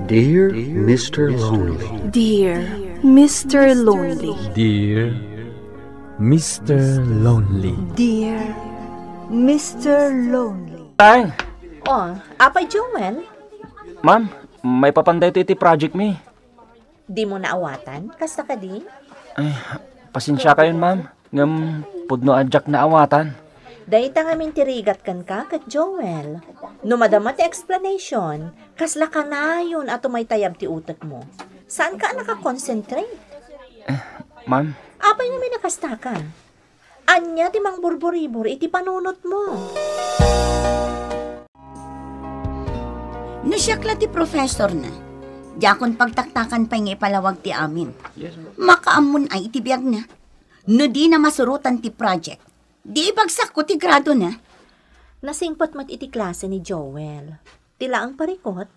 Dear Mr. Lonely. Dear Mr. Lonely. Dear Mr. Lonely. Dear Mr. Lonely. Tang! Oh, apay Joel? Ma'am, may papanday iti project mi. Di mo naawatan? Kasta ka di? Ay, pasensya kayo ma'am. Ngam, pudno adjak na awatan. Dahita nga mintirigat kan ka kat Joel. Numadamat explanation, kasla ka na yun at may tayab ti utak mo. Saan ka nakakonsentrate? Ma'am, Apay namin nakasta ka. Anya ti mang burburibor iti panunot mo. Nasyakla ti professor na. Diakon pagtaktakan pa nga ipalawag ti amin. Makaamon ay iti biyag na. No di na masurutan ti project. Di ibagsak ko ti grado na. Nasingpot mat iti klase ni Joel. Tila ang parikot.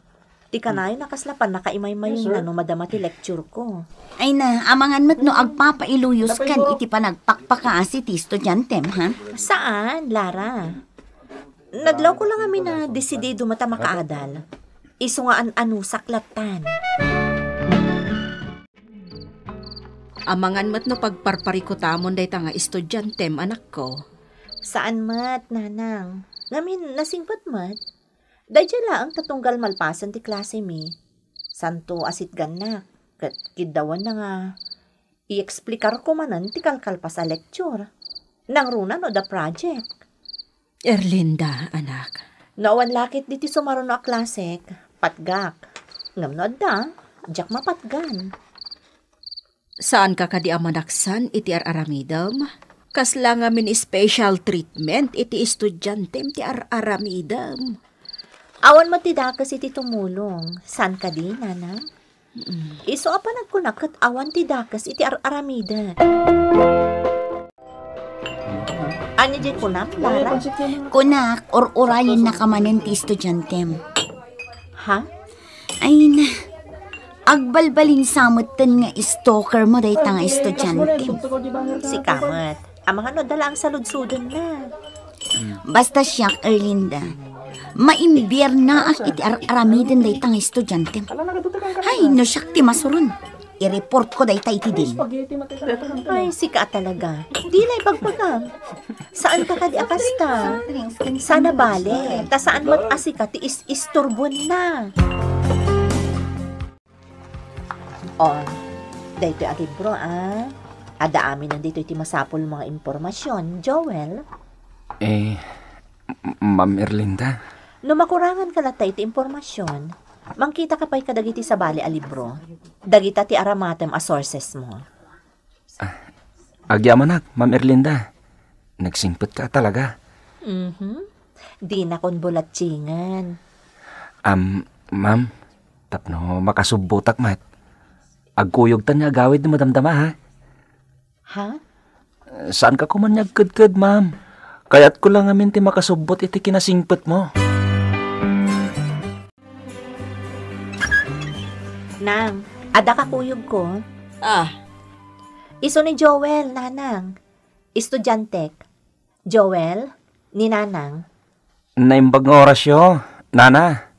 Ti kanayo nakaslapan nakaimay-mayon na no madama ti lecture ko. Ay na, amangan mat no agpapailuyos kan iti panagpakpakaasi ti estudiantem, ha? Saan, Lara? Naglaw ko lang kami na desidido mata makaadal. Iso nga an-anu saklatan. Amangan mat no pagparparikotamon day ta nga estudyantem anak ko. Saan mat, nanang? Ngamin, nasingpat mat? Dahil lang tatunggal malpasan ti klase mi. Santo asit ganak. Kat kidawan na nga. I-explikar ko manan ti kalkal pa sa lecture. Nang runan o the project. Erlinda, anak. Nawan lakit diti sumaron a klasek. Patgak. Ngam no da, jak mapatgan. Saan ka kadi amanaksan iti aramidam? Kasla nga min special treatment iti estudyantem ti aramidam. Awan matidakas iti tumulong. San ka di, nana? Iso apa nagkunakat awan tidakas iti aramida. Ano di kunak, Lara? Kunak, or orayin na kamanin ti estudiantem. Ha? Ay na, agbalbalin samutan nga stalker mo day ta nga estudiantem. Si Kamat. Ang mga no dala ang saludsudan na. Basta siya, Erlinda. Maimbir na ak iti aramiden day tang estudyante. Ay, no siya ti masuron. I-report ko day ta iti din. Ay, sika talaga. Di na ipagpagam. Saan ka kadi akasta? Sana bale. Ta saan mat asika ti isturbon na. Oh, dahito yung libro, Ada amin nandito iti masapol mga impormasyon. Joel? Ma'am Erlinda. No makurangan ka latay iti impormasyon, mangkita ka pa'y kadagiti sa bali a libro. Dagita ti aramatem a sources mo. Agyamanak, Ma'am Erlinda. Nagsingpot ka talaga. Di na kon bulatsingan. Ma'am, tapno makasubutak mat. Agkuyog tan nga gawid ni madamdama, ha? Ha? Saan ka kumanyag ked ma'am? Kaya't ko lang amin ti makasubot iti kinasingpot mo. Nang, ada ka kuyog ko. Iso ni Joel, nanang. Estudyantek. Joel, ni nanang. Naimbag nga orasyo, nana.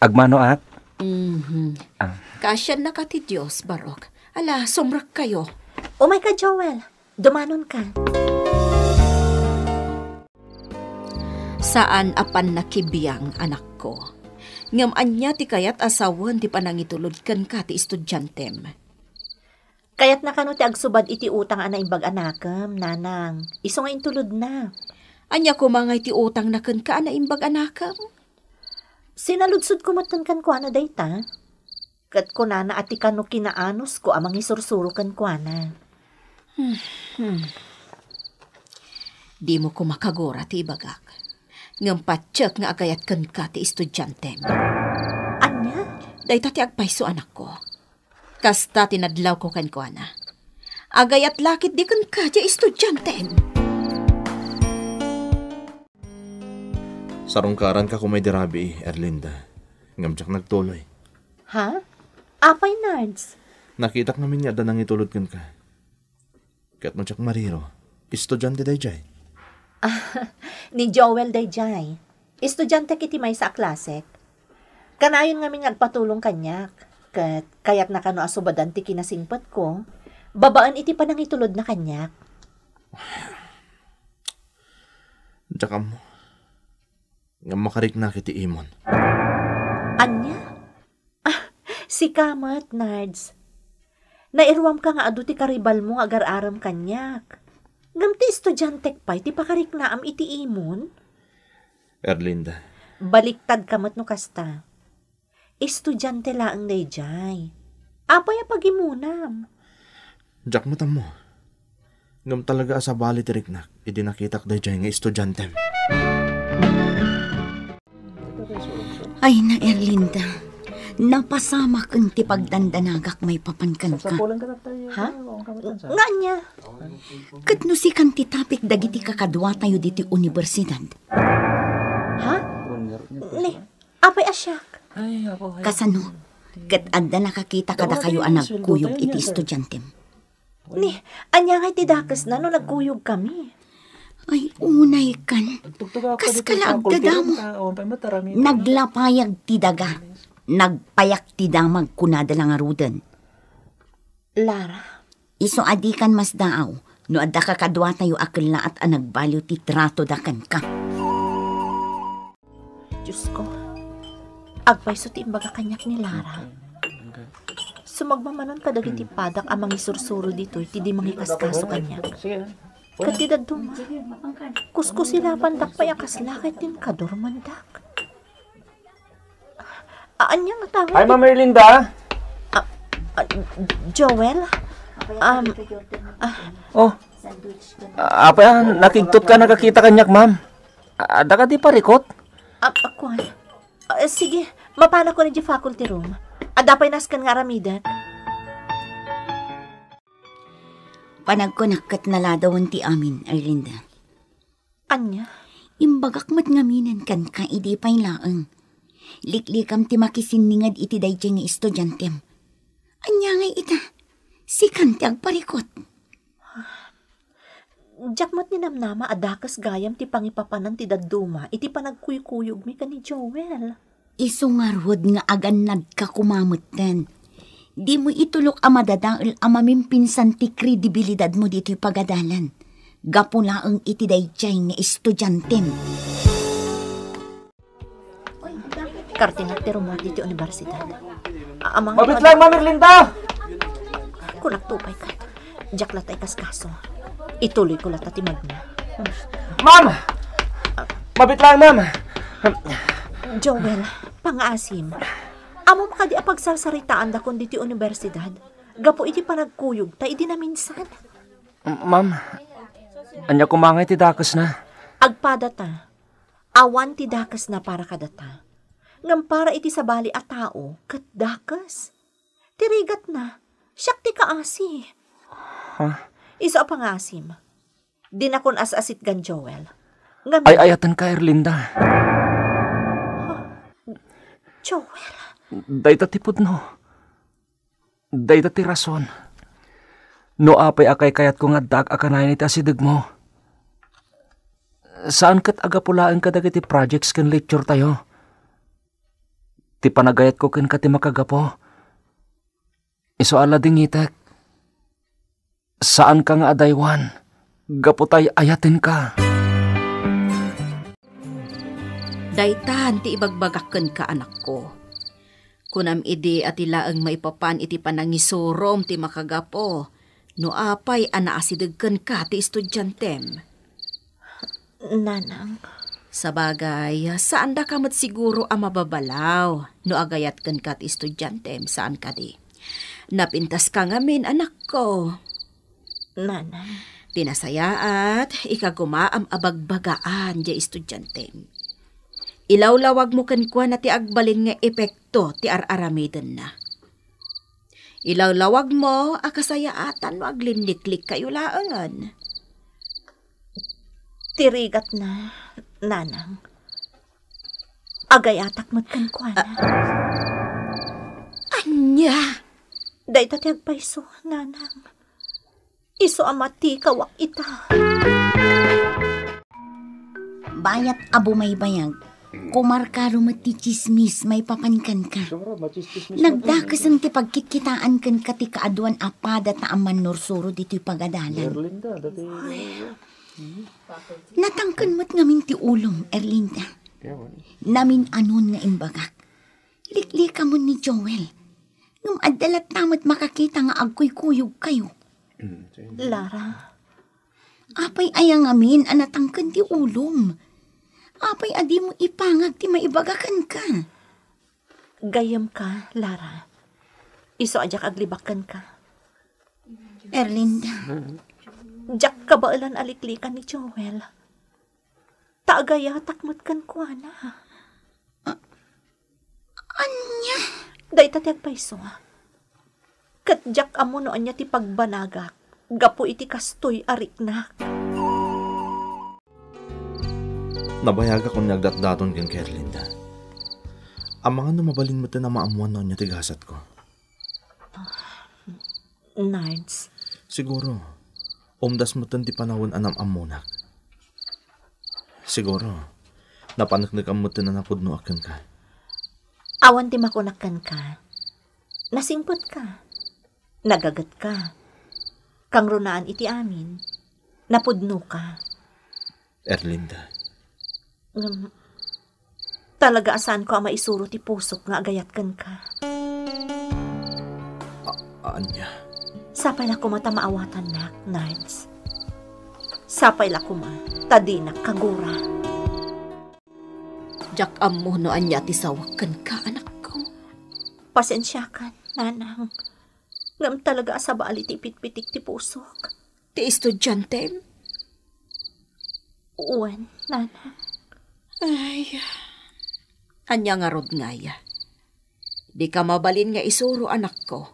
Agmano at? Kasyan na ka ti Diyos, Barok. Ala, sumrak kayo. Oh my God, Joel. Dumanon ka. Saan apan nakibiyang anak ko? Ngam anya ti kayat asawan ti panangitulod kan ka ti estudyantem. Kaya't nakano ti agsubad iti utang ana imbag anakam, nanang. Iso nga intulod na. Anya ko mga iti utang na kan ka na imbag anakam? Sinaludsod ko matankan ko ana dayta. Kat ko nana ati kano kinaanos ko amang isursuro kan ko ana. Di mo ko makagora ti ibagak. Ngam patsyak nga agayat kan ka ti estudyantem. Anya? Dayta ti agpayso anak ko. Kasta tinadlaw ko kan ko ana. Agayat lakit di kan ka ti estudyantem. Sarungkaran ka kumay dirabi, Erlinda. Ngamtsak nagtuloy. Ha? Apay, Nards? Nakitak namin niya danang itulod kan ka. Kaya't matsak mariro. Estudyante day jay. Ni Joel Dayjay. Estudyante kiti may sa klasek. Kanayon nga min nagpatulong kanyak. Kayak nakano asubadan ti kinasingpat ko, babaan iti panang itulod na kanyak. Tsaka mo. Nga makarik na kiti imon. Anya? Si Kamat, Nards. Nairwam ka nga adu ti karibal mo agar-aram kanyak. Ngam ti estudyante pa'y ti pakarik na am iti imon. Erlinda. Baliktad kamat no kasta. Estudyante laang dayjay. Apay pagimunam. Jak mo mo. Ngam talaga sa bali tiriknak, idi nakitak dayjay nga estudyante. Ay na, Erlinda. Napasama kang ti pagdandanagak may papankan ka. Ha? Nga niya. Kat no si kan ti tapik dagiti kakadwa tayo diti universidad. Ha? Ne, apay asyak. Kasano, kat adda nakakita kada kayo ang nagkuyog iti estudyante. Ne, anya nga iti dakas na no nagkuyog kami. Ay, unay kan. Kas kalagdada mo. Naglapayag ti daga. Nagpayak ti damag kunada lang arudan. Lara. Iso adikan mas daaw. No adda kakadwa tayo akil na at anagbaliw ti trato dakan ka. Diyos ko. Agpay so ti imbaga kanyak ni Lara. Sumagmamanon ka dagiti padak amang isursuro dito iti di mangikaskaso kanyak. Katidad duma. Kuskus sila pandak pa'y akaslakit din kadurmandak. Anya nga tawag? Hi, Ma'am Erlinda. Joel? Apa yan? Nakigtot ka nakakita kanyak, ma'am. Ada ka di parikot? Ako ay. Sige, mapana ko na di faculty room. Adapay naskan nga aramidan. Panagkunakkat na ladawan ti amin, Erlinda. Anya? Imbagak mat ngaminan kan ka idi pay laeng. Liklikam ti makisiningad iti dayjay nga estudyantem. Anya ngay ita, si kan ti agparikot. Jakmat ni namnama adakas gayam ti pangipapanan ti dadduma iti panagkuykuyog mi ka ni Joel. Isungarwod nga agan nagkakumamot den. Di mo itulok amadadaal amamimpinsan ti kredibilidad mo dito pagadalan. Gapulaang iti dayjay nga estudyantem. Kartinat ti rumor dito universidad. Mabit lang, Ma'am Erlinda! Kulak tupay ka. Jaklat ay kaskaso. Ituloy ko lata ti magna. Ma'am! Mabit lang, ma'am! Joel, pang-asim. Amo ka di apagsarsaritaan da kundi ti universidad. Gapo iti panagkuyog ta iti na minsan. Ma'am, anya kumangay ti dakas na. Agpada ta. Awan ti dakas na para kadata. Ngam para iti sabali a tao kat dakas. Tirigat na. Siyak ti kaasi. Ha? Iso a pangasim. Di na kun as-asit gan Joel. Ngam Ay ayatan ka, Erlinda. Joel. Dayta ti pudno. Dayta ti rason. No apay akay kayat ko nga dag akanayan iti asidig mo. Saan kat agapulaan ka dagiti projects ken lecture tayo? Ti panagayat ko ken kati makagapo. Iso ala dingitek. Saan ka nga adaywan? Gaputay ayatin ka. Daytan ti ibagbagakken ka anak ko. Kunam idi at ilaang maipapan iti panangisurom ti makagapo. No apay anaasidagken ka ti estudyantem. Nanang. Sabagay, saan da ka mat siguro ang mababalaw? No agayat ken ka ti estudyantem, saan ka di? Napintas ka ngamin anak ko. Nanang. Tinasayaat, ikagumaam abagbagaan di estudyantem. Ilawlawag mo kenkwa na ti agbalin nga epekto ti ar-aramiden na. Ilawlawag mo akasayaatan no aglinliklik kayo laangan. Tirigat na, nanang. Agayatak mo't kankwana. Anya! Day ta ti agpaiso, nanang. Iso amati kawak ita. Bayat abo may bayag, Kumarkaro mati chismis may papankan ka. Nagdakas ang ti pagkikitaan kan ka ti kaaduan apada ta aman norsuro dito'y pagadalan. Natangkan mo't ngamin ti ulong, Erlinda. Namin anon nga imbagak. Liklika mo ni Joel. Ngam adalat namat makakita nga agkoy-kuyog kayo. Lara, Apay ayang amin anatangkan ti ulom. Apay adi mo ipangag ti maibagakan ka. gayam ka, Lara. Iso ajak aglibakan ka. Erlinda, Jak kabailan aliklikan ni Joel. Taagaya takmat kan kuana. anya? Day tatiag paiso. Kat jak amo no anya ti pagbanagak. Gapo iti kastoy ariknak. Nabayaga kong nagdatdaton kang Kerlinda. Ang mga numabalin mo na maamuan na niya tigasat ko. Nards, Siguro, umdas mo di panahon anam amunak. Siguro, napanaknakam mo na napudno akin ka. awan ti makunakan ka. Nasingpot ka. Nagagat ka. Kang runaan iti amin. Napudno ka. Erlinda, Talaga asan ko ang maisuro ti pusok nga agayat kan ka. Anya. Sapay la kuma ta maawatan nak, Nards. Sapay la kuma, tadinak kagura. Jak amo no anya ti sawakan ka, anak ko. Pasensya ka, nanang. Ngam talaga sa baali ti pitpitik ti pusok. Ti estudyante? Uwan, nanang. Ay, anya nga rod nga ya. Di ka mabalin nga isuro, anak ko.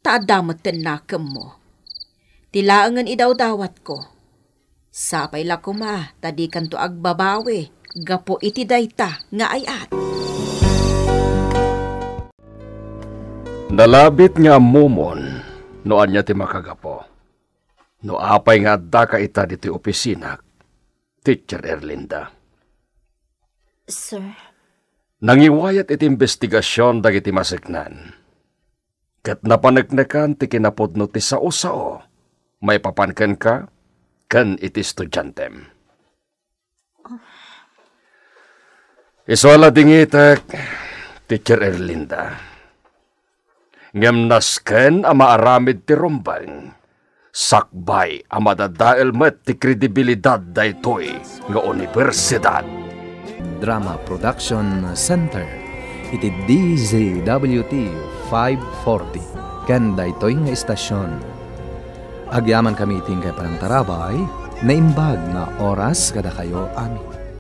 Taadamot tinakam mo. Tilaangan idaw-dawat ko. Sapay la kuma, tadi kan to agbabawi. Gapo iti dayta nga ayat. Nalabit nga momon, no anya ti makagapo. No apay nga adda ka ita diti opisina, Teacher Erlinda. Sir, Nangiwayat iti investigasyon dagiti masiknan. Kat napanagnakan ti kinapudno ti sao-sao, may papankan ka, kan iti estudyantem. Isola dingitek, Teacher Erlinda. Ngem nasken ang maaramid ti rumbang, sakbay ang madadael met ti kredibilidad daytoy nga universidad. Drama Production Center iti DZWT 540 ken daytoy nga istasyon. Agyaman kami iting kay parang tarabay na imbag nga oras kada kayo amin.